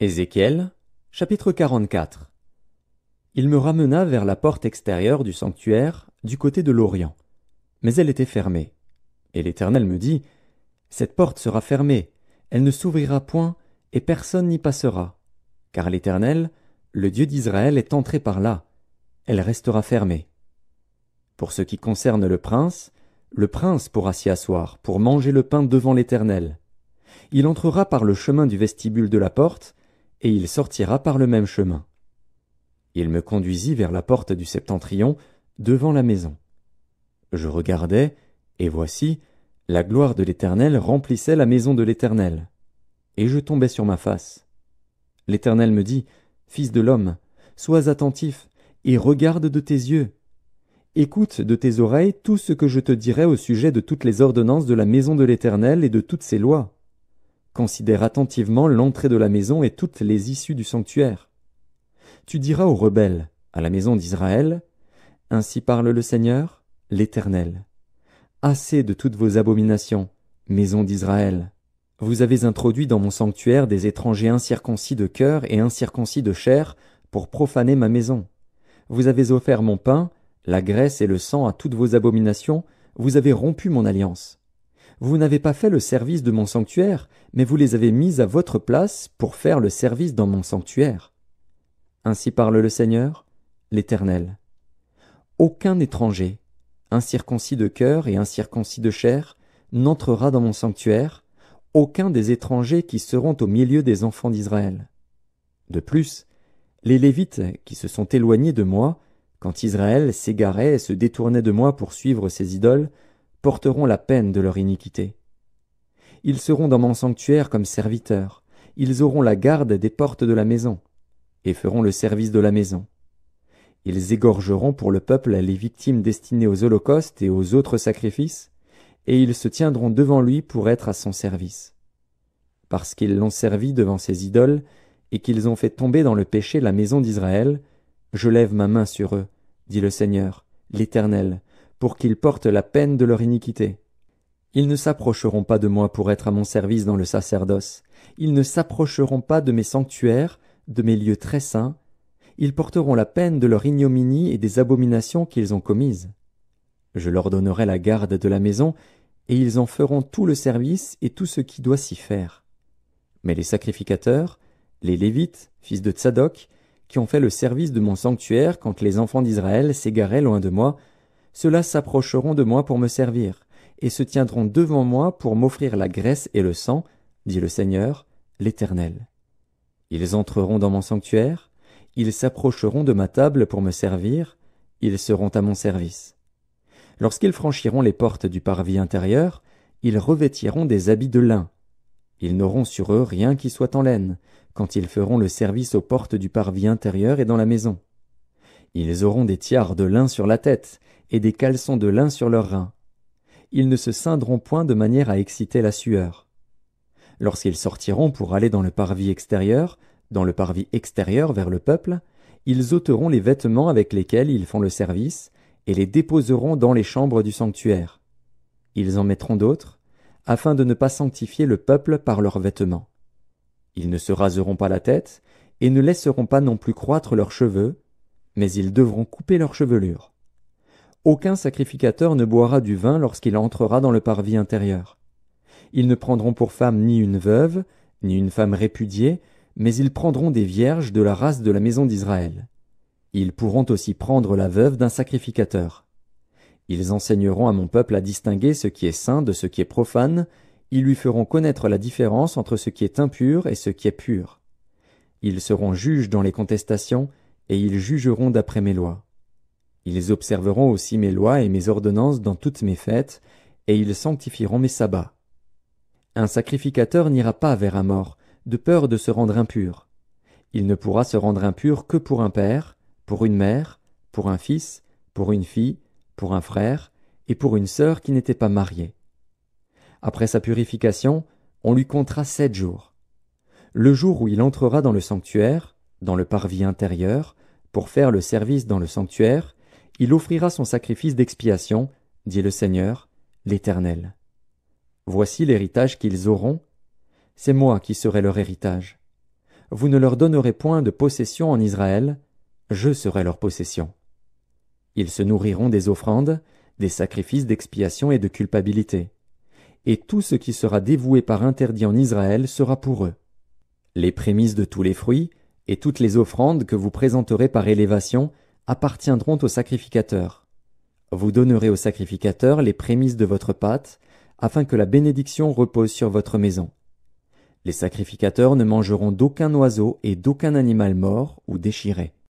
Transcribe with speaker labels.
Speaker 1: Ézéchiel, chapitre 44. Il me ramena vers la porte extérieure du sanctuaire, du côté de l'Orient. Mais elle était fermée. Et l'Éternel me dit, « Cette porte sera fermée, elle ne s'ouvrira point, et personne n'y passera. Car l'Éternel, le Dieu d'Israël, est entré par là. Elle restera fermée. Pour ce qui concerne le prince pourra s'y asseoir, pour manger le pain devant l'Éternel. Il entrera par le chemin du vestibule de la porte, et il sortira par le même chemin. » Il me conduisit vers la porte du septentrion, devant la maison. Je regardai, et voici, la gloire de l'Éternel remplissait la maison de l'Éternel. Et je tombai sur ma face. L'Éternel me dit, « Fils de l'homme, sois attentif, et regarde de tes yeux. Écoute de tes oreilles tout ce que je te dirai au sujet de toutes les ordonnances de la maison de l'Éternel et de toutes ses lois. Considère attentivement l'entrée de la maison et toutes les issues du sanctuaire. Tu diras aux rebelles, à la maison d'Israël, « Ainsi parle le Seigneur, l'Éternel. Assez de toutes vos abominations, maison d'Israël. Vous avez introduit dans mon sanctuaire des étrangers incirconcis de cœur et incirconcis de chair pour profaner ma maison. Vous avez offert mon pain, la graisse et le sang à toutes vos abominations, vous avez rompu mon alliance. Vous n'avez pas fait le service de mon sanctuaire, mais vous les avez mis à votre place pour faire le service dans mon sanctuaire. Ainsi parle le Seigneur, l'Éternel. Aucun étranger, incirconcis de cœur et incirconcis de chair, n'entrera dans mon sanctuaire, aucun des étrangers qui seront au milieu des enfants d'Israël. De plus, les Lévites qui se sont éloignés de moi, quand Israël s'égarait et se détournait de moi pour suivre ses idoles, porteront la peine de leur iniquité. Ils seront dans mon sanctuaire comme serviteurs, ils auront la garde des portes de la maison, et feront le service de la maison. Ils égorgeront pour le peuple les victimes destinées aux holocaustes et aux autres sacrifices, et ils se tiendront devant lui pour être à son service. Parce qu'ils l'ont servi devant ses idoles, et qu'ils ont fait tomber dans le péché la maison d'Israël, je lève ma main sur eux, dit le Seigneur, l'Éternel, pour qu'ils portent la peine de leur iniquité. Ils ne s'approcheront pas de moi pour être à mon service dans le sacerdoce, ils ne s'approcheront pas de mes sanctuaires, de mes lieux très saints, ils porteront la peine de leur ignominie et des abominations qu'ils ont commises. Je leur donnerai la garde de la maison, et ils en feront tout le service et tout ce qui doit s'y faire. Mais les sacrificateurs, les Lévites, fils de Tsadok, qui ont fait le service de mon sanctuaire quand les enfants d'Israël s'égaraient loin de moi, ceux-là s'approcheront de moi pour me servir, et se tiendront devant moi pour m'offrir la graisse et le sang, dit le Seigneur, l'Éternel. Ils entreront dans mon sanctuaire, ils s'approcheront de ma table pour me servir, ils seront à mon service. Lorsqu'ils franchiront les portes du parvis intérieur, ils revêtiront des habits de lin. Ils n'auront sur eux rien qui soit en laine, quand ils feront le service aux portes du parvis intérieur et dans la maison. Ils auront des tiares de lin sur la tête, et des caleçons de lin sur leurs reins. Ils ne se ceindront point de manière à exciter la sueur. Lorsqu'ils sortiront pour aller dans le parvis extérieur vers le peuple, ils ôteront les vêtements avec lesquels ils font le service, et les déposeront dans les chambres du sanctuaire. Ils en mettront d'autres, afin de ne pas sanctifier le peuple par leurs vêtements. Ils ne se raseront pas la tête, et ne laisseront pas non plus croître leurs cheveux, mais ils devront couper leurs chevelures. Aucun sacrificateur ne boira du vin lorsqu'il entrera dans le parvis intérieur. Ils ne prendront pour femme ni une veuve, ni une femme répudiée, mais ils prendront des vierges de la race de la maison d'Israël. Ils pourront aussi prendre la veuve d'un sacrificateur. Ils enseigneront à mon peuple à distinguer ce qui est saint de ce qui est profane, ils lui feront connaître la différence entre ce qui est impur et ce qui est pur. Ils seront juges dans les contestations, et ils jugeront d'après mes lois. Ils observeront aussi mes lois et mes ordonnances dans toutes mes fêtes, et ils sanctifieront mes sabbats. Un sacrificateur n'ira pas vers un mort, de peur de se rendre impur. Il ne pourra se rendre impur que pour un père, pour une mère, pour un fils, pour une fille, pour un frère, et pour une sœur qui n'était pas mariée. Après sa purification, on lui comptera 7 jours. Le jour où il entrera dans le sanctuaire, dans le parvis intérieur, pour faire le service dans le sanctuaire, il offrira son sacrifice d'expiation, dit le Seigneur, l'Éternel. Voici l'héritage qu'ils auront. C'est moi qui serai leur héritage. vous ne leur donnerez point de possession en Israël, je serai leur possession. Ils se nourriront des offrandes, des sacrifices d'expiation et de culpabilité. Et tout ce qui sera dévoué par interdit en Israël sera pour eux. Les prémices de tous les fruits, et toutes les offrandes que vous présenterez par élévation, appartiendront au sacrificateur. Vous donnerez au sacrificateur les prémices de votre pâte, afin que la bénédiction repose sur votre maison. Les sacrificateurs ne mangeront d'aucun oiseau et d'aucun animal mort ou déchiré.